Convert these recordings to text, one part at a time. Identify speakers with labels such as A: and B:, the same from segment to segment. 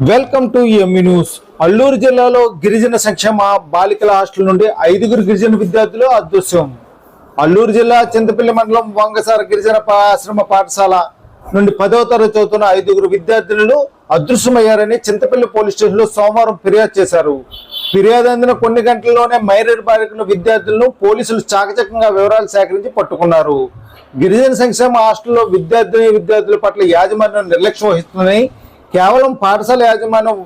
A: Welcome to ME news. Alluri జిల్లాలో గిరిజన సంక్షేమ బాలికల హాస్టల్ నుండి 5 గిరిజన విద్యార్థులు అదృశ్యం. అల్లూరు జిల్లా చింతపల్లి మండలం వంగసార గిరిజన ఆశ్రమ పాఠశాల నుండి 10వ తరగతి చదువుతున్న 5 విద్యార్థులు అదృశ్యమయ్యారని చింతపల్లి పోలీస్ స్టేషన్లో సోమవారం ఫిర్యాదు చేశారు. ఫిర్యాదు అందిన కొన్ని గంటల్లోనే మైనర్ బాలికల విద్యార్థులను పోలీసులు చాకచక్యంగా వివరాలు సేకరించి పట్టుకున్నారు. గిరిజన సంక్షేమ హాస్టల్లో విద్యార్థుల పట్ల యాజమాన్యం నిర్లక్ష్యం వహిస్తుందని, కేవలం పాఠశాల యాజమాన్యం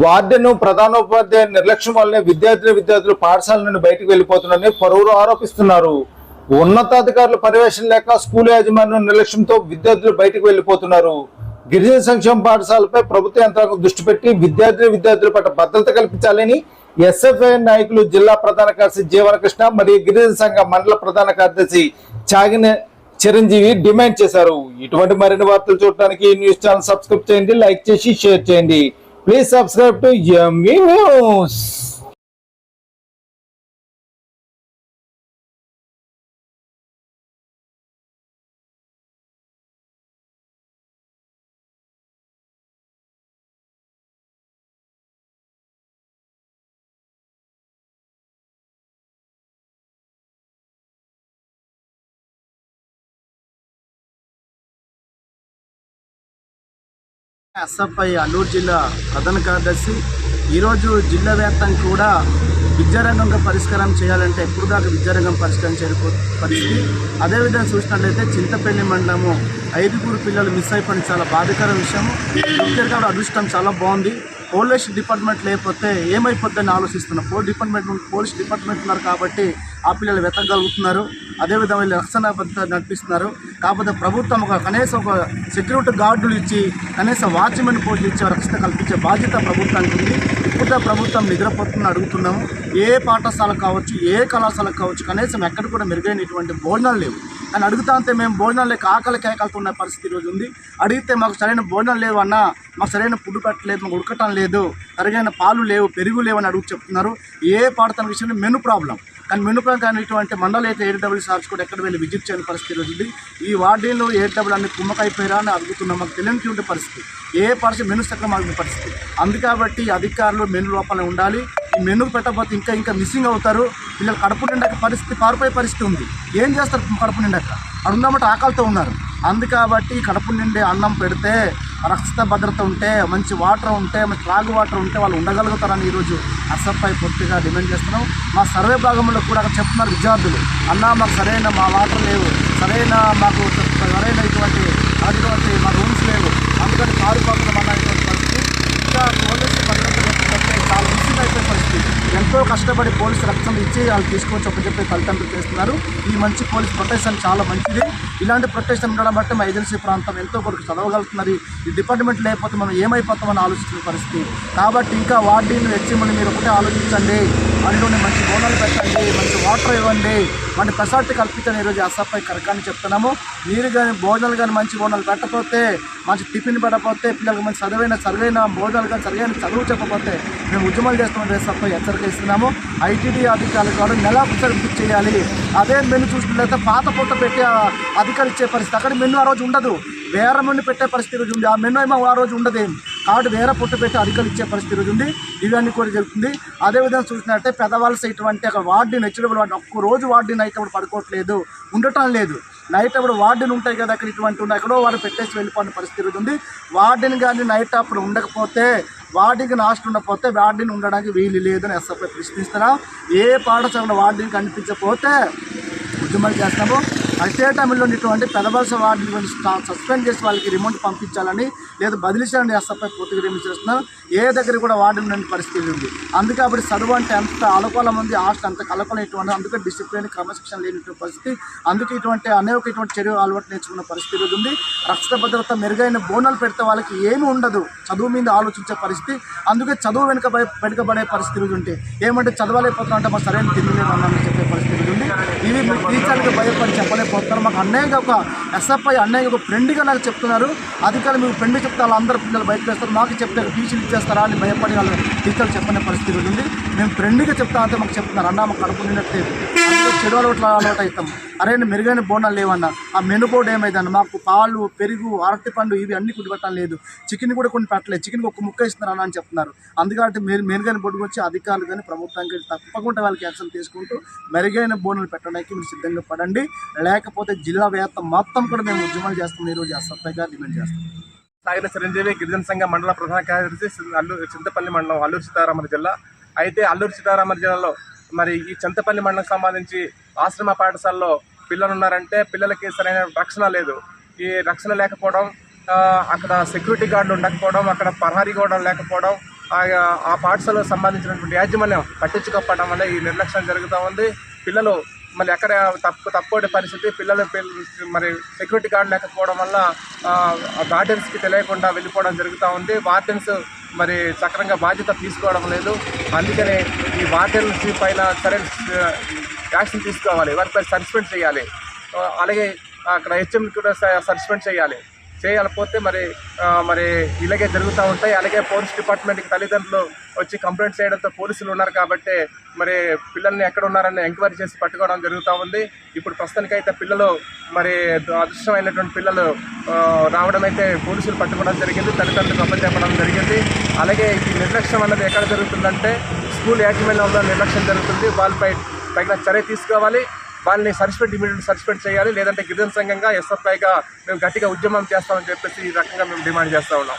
A: వార్డెన్ ప్రధానోపాధ్యాయ నిర్లక్ష్యం వల్లనే విద్యార్థులు పాఠశాల నుండి బయటకు వెళ్ళిపోతున్నారని పలువురు ఆరోపిస్తున్నారు. ఉన్నతాధికారుల పర్యవేక్షణ లేక స్కూల్ యాజమాన్యం నిర్లక్ష్యంతో విద్యార్థులు బయటకు వెళ్ళిపోతున్నారు. గిరిజన సంక్షేమ పాఠశాలపై ప్రభుత్వ యంత్రాంగం దృష్టి పెట్టి విద్యార్థుల పట్ల భద్రత కల్పించాలని ఎస్ఎఫ్ఐ నాయకులు జిల్లా ప్రధాన కార్యదర్శి జీవనకృష్ణ మరియు గిరిజన సంఘ మండల ప్రధాన కార్యదర్శి చాగిన చిరంజీవి డిమాండ్ చేశారు. ఇటువంటి మరిన్ని వార్తలు చూడడానికి ఈ న్యూస్ ఛానల్ సబ్స్క్రైబ్ చేయండి, లైక్ చేసి షేర్ చేయండి. Please subscribe to ME news.
B: SFI Alluri జిల్లా ప్రధాన కార్యదర్శి ఈరోజు జిల్లా వ్యాప్తంగా కూడా విద్యారంగంగా పరిష్కారం చేయాలంటే ఎప్పుడు దాకా విద్యారంగం పరిష్కారం చేయకపోతే పరిస్థితి. అదేవిధంగా చూసినట్లయితే చింతపల్లి మండలము 5 పిల్లలు మిస్ అయిపోయిన చాలా బాధాకర విషయము. విద్యార్థుల అదృష్టం చాలా బాగుంది. పోలీస్ డిపార్ట్మెంట్ లేకపోతే ఏమైపోద్దని ఆలోచిస్తున్నాం. పోలీస్ డిపార్ట్మెంట్ ఉన్నారు కాబట్టి ఆ పిల్లలు వెతకగలుగుతున్నారు. అదేవిధంగా వీళ్ళు రక్షణ భద్రత నడిపిస్తున్నారు. కాకపోతే ప్రభుత్వం కనీసం ఒక సెక్యూరిటీ గార్డులు ఇచ్చి, కనీసం వాచ్మెన్ పోస్టులు ఇచ్చి రక్షణ కల్పించే బాధ్యత ప్రభుత్వానికి ఉంది. ఇప్పుడు ప్రభుత్వం నిద్రపోతుందని అడుగుతున్నాము. ఏ పాఠశాల కావచ్చు, ఏ కళాశాల కావచ్చు, కనీసం ఎక్కడ కూడా మెరుగైనటువంటి భోజనాలు లేవు. అని అడుగుతా ఉంటే మేము భోజనాలు లేక ఆకలి కేకలతో ఉన్న పరిస్థితి ఈరోజు ఉంది. అడిగితే మాకు సరైన భోజనాలు లేవు అన్న, మాకు సరైన ఫుడ్ పెట్టలేదు, మాకు ఉడకటం లేదు, సరైన పాలు లేవు, పెరుగు లేవు అని అడుగు చెప్తున్నారు. ఏ పాఠశాల విషయంలో మెను ప్రాబ్లం. కానీ మెను ప్రాబ్లం కానీ ఇటువంటి మండలం అయితే AWS కూడా ఎక్కడ వెళ్ళి విజిట్ చేయని పరిస్థితి ఈరోజు ఉంది. ఈ వార్డీలు AW అన్ని కుమ్మకైపోయారా అని అడుగుతున్నాం. మాకు తెలియని పరిస్థితి, ఏ పాఠశాల మెను చక్కగా మాకు పరిస్థితి. అందుకాబట్టి అధికారులు మెను లోపల ఉండాలి. ఈ మెను పెట్టకపోతే ఇంకా మిస్సింగ్ అవుతారు. వీళ్ళకి కడుపు నిండాక పరిస్థితి పారిపోయే పరిస్థితి ఉంది. ఏం చేస్తారు కడుపు నిండాక? అడుగుదామంటే ఆకలితో ఉన్నారు. అందుకాబట్టి కడుపు నిండే అన్నం పెడితే, రక్షణ భద్రత ఉంటే, మంచి వాటర్ ఉంటే, మంచి త్రాగు వాటర్ ఉంటే వాళ్ళు ఉండగలుగుతారని ఈరోజు ఎస్ఎఫ్ఐ పూర్తిగా డిమాండ్ చేస్తున్నాం. మా సర్వే భాగంలో కూడా చెప్తున్నారు విద్యార్థులు, అన్న మాకు సరైన మా వాటర్ లేవు, మాకు సరైన ఇటువంటి మా రూమ్స్ లేవు, అందుకని కారుపాకులు అన్న ఇటువంటి పరిస్థితి. ఇంకా పోలీసు భద్రత లేకపోతే చాలా మిస్సింగ్ అయిపోయే పరిస్థితి. ఎంతో కష్టపడి పోలీసు రక్షణ ఇచ్చి వాళ్ళు తీసుకొచ్చి ఒప్పచెప్పే తల్లిదండ్రులు చేస్తున్నారు. ఈ మంచి పోలీస్ ప్రొటెక్షన్ చాలా మంచిది. ఇలాంటి ప్రొటెక్షన్ ఉండడం బట్టి మా ఏజెన్సీ ప్రాంతం ఎంతో కొరకు చదవగలుగుతున్నారు. ఈ డిపార్ట్మెంట్ లేకపోతే మనం ఏమైపోతామని ఆలోచిస్తున్న పరిస్థితి. కాబట్టి ఇంకా వార్డీని హెచ్ఎంని మీరు ఒకటే ఆలోచించండి, అందులోనే మంచి భోజనాలు పెట్టండి, మంచి వాటర్ ఇవ్వండి, మంచి ఫెసిలిటీ కల్పించండి. ఈరోజు ఎస్ఎఫ్ఐ కరకాన్ని చెప్తున్నాము. మీరు కానీ భోజనాలు కానీ మంచి భోజనాలు పెట్టకపోతే, మంచి టిఫిన్ పెట్టకపోతే, పిల్లలకు మంచి సరైన భోజనాలు కానీ సరైన చదువు చెప్పకపోతే మేము ఉద్యమాలు చేస్తామని ఎస్ఎఫ్ఐ హెచ్చరిక ఇస్తున్నాము. ఐటీడీ అధికారులు కూడా నెలకొకసారి విజిట్ చేయాలి. అదే మెను చూసినట్లయితే పాత పూట పెట్టే అధికారులు ఇచ్చే పరిస్థితి. అక్కడ మెను ఆ రోజు ఉండదు, వేరే మెను పెట్టే పరిస్థితి రోజు ఉంది. ఆ మెను ఏమో ఆ రోజు ఉండదేం, కాబట్టి వేరే పుట్ట పెట్టి అధికారులు ఇచ్చే పరిస్థితి రోజు ఉంది. ఇవన్నీ కూడా జరుగుతుంది. అదేవిధంగా చూసినట్టే పెద్దవాళ్ళ ఇటువంటి అక్కడ వార్డీని హెచ్చరికలు ఒక్కరోజు వార్డీని నైట్ అప్పుడు పడుకోవట్లేదు, ఉండటం లేదు. నైట్ అప్పుడు వార్డెన్ ఉంటాయి కదా, అక్కడ ఇటువంటి ఉన్నాయి, ఎక్కడో వాడు పెట్టేసి వెళ్ళిపోయిన పరిస్థితి ఉంది. వార్డెన్ కానీ నైట్ అప్పుడు ఉండకపోతే, వార్డెన్కి నాస్ట్ ఉండకపోతే వార్డెన్ ఉండడానికి వీలు లేదని ఎస్ఎఫ్ఐ ప్రశ్నిస్తున్నాం. ఏ పాఠశాల వార్డెన్ కనిపించకపోతే ఉద్యమాలు చేస్తాము. అదే టైంలో ఉన్నటువంటి పెదవలస వార్డుని సస్పెండ్ చేసి వాళ్ళకి రిమోట్ పంపించాలని, లేదా బదిలీ చేయాలని ఎస్ఎఫ్ఐ పూర్తిగా రిమోట్ చేస్తున్నాం. ఏ దగ్గర కూడా వార్డు లేని పరిస్థితి ఉంది. అందుకే అప్పుడు చదువు అంటే అంత అలకోలం ఉంది, హాస్టల్ అంత కలకోలం ఇటువంటి, అందుకే డిసిప్లిన్ క్రమశిక్షణ లేనిటువంటి పరిస్థితి. అందుకే ఇటువంటి చర్యలు అలవాటు నేర్చుకున్న పరిస్థితి ఉంది. రక్షణ భద్రత మెరుగైన బోనాలు పెడితే వాళ్ళకి ఏమీ ఉండదు, చదువు మీద ఆలోచించే పరిస్థితి. అందుకే చదువు వెనుకబడే పరిస్థితి ఉంది. ఏమంటే చదవలేకపోతున్నా అంటే మాకు సరైన తిండి లేదు అన్నని చెప్పే పరిస్థితి ఉంది. ఇవి మీరు టీచర్లకు భయపడి చెప్పలేకపోతున్నారు. మాకు అన్యాయంగా ఒక ఎస్ఎఫ్ఐ అన్యాయంగా ఒక ఫ్రెండ్గా నాకు చెప్తున్నారు. అధికారులు మీకు ఫ్రెండ్ చెప్తే వాళ్ళందరూ పిల్లలు బయటకు వేస్తారు, మాకు చెప్తే టీచర్లు ఇచ్చేస్తారా అని భయపడి వాళ్ళు టీచర్లు చెప్పనే పరిస్థితి ఉంది. మేము ఫ్రెండ్గా చెప్తా అంటే మాకు చెప్తున్నారు అన్న మాకు కడుపు నిండట్లేదు, చెడు అలవాట్లు అవుతాం. అరే మెరుగైన బోనాలు లేవన్నా, ఆ మెను బోర్డు ఏమైందన్న, మాకు పాలు పెరుగు అరటిపండు ఇవి అన్ని కొన్ని పెట్టడం లేదు, చికెన్ కూడా కొన్ని పెట్టలేదు, చికెన్ ఒక ముక్క ఇస్తున్నారు అని చెప్తున్నారు. అందుకంటే మెరుగైన బోర్డుకు వచ్చి అధికారులు కానీ ప్రభుత్వానికి తప్పకుండా వాళ్ళకి యాక్షన్ తీసుకుంటూ మెరుగైన బోనాలు పెట్టడానికి మీరు సిద్ధంగా పడండి. లేకపోతే జిల్లా వ్యాప్తం మొత్తం కూడా మేము ఉద్యమాలు చేస్తాం. ఈరోజు సత్తాగా డిమాండ్ చేస్తాం.
C: సాగిన చిరంజీవి గిరిజన సంఘ మండల ప్రధాన కార్యదర్శి చింతపల్లి మండలం అల్లూరు సీతారామరాజు జిల్లా. అయితే అల్లూరు సీతారామరాజు జిల్లాలో మరి ఈ చింతపల్లి మండలం సంబంధించి ఆశ్రమ పాఠశాలలో పిల్లలు ఉన్నారంటే పిల్లలకి సరైన రక్షణ లేదు. ఈ రక్షణ లేకపోవడం, అక్కడ సెక్యూరిటీ గార్డులు ఉండకపోవడం, అక్కడ ప్రహరీ గోడలు లేకపోవడం, ఆ పాఠశాలకు సంబంధించినటువంటి యాజమాన్యం పట్టించుకోకపోవడం వల్ల ఈ నిర్లక్ష్యం జరుగుతూ ఉంది. పిల్లలు మరి ఎక్కడ తక్కువ పరిస్థితి, పిల్లలు మరి సెక్యూరిటీ గార్డు లేకపోవడం వల్ల గార్డెన్స్కి తెలియకుండా వెళ్ళిపోవడం జరుగుతూ ఉంది. వార్డెన్స్ మరి సక్రమంగా బాధ్యత తీసుకోవడం లేదు. అందుకని ఈ వార్డెన్స్ పైన సరైన యాక్షన్ తీసుకోవాలి, వారిపై సస్పెండ్ చేయాలి. అలాగే అక్కడ హెచ్ఎం కూడా సస్పెండ్ చేయకపోతే మరి ఇలాగే జరుగుతూ ఉంటాయి. అలాగే పోలీస్ డిపార్ట్మెంట్కి తల్లిదండ్రులు వచ్చి కంప్లైంట్ చేయడంతో పోలీసులు ఉన్నారు కాబట్టి మరి పిల్లల్ని ఎక్కడ ఉన్నారని ఎంక్వైరీ చేసి పట్టుకోవడం జరుగుతూ ఉంది. ఇప్పుడు ప్రస్తుతానికైతే పిల్లలు మరి అదృష్టమైనటువంటి పిల్లలు రావడం అయితే పోలీసులు పట్టుకోవడం జరిగింది, తల్లిదండ్రులకు అప్పచెప్పడం జరిగింది. అలాగే ఈ నిర్లక్ష్యం అన్నది ఎక్కడ జరుగుతుందంటే స్కూల్ యాజమాన్యంలో నిర్లక్ష్యం జరుగుతుంది. వాళ్ళపై తగిన చర్య తీసుకోవాలి, వాళ్ళని ఇమీడియట్ సస్పెండ్ చేయాలి. లేదంటే గిరిజన సంఘంగా ఎస్ఎఫ్ఐగా మేము గట్టిగా ఉద్యమం చేస్తామని చెప్పేసి ఈ రకంగా మేము డిమాండ్ చేస్తూ ఉన్నాం.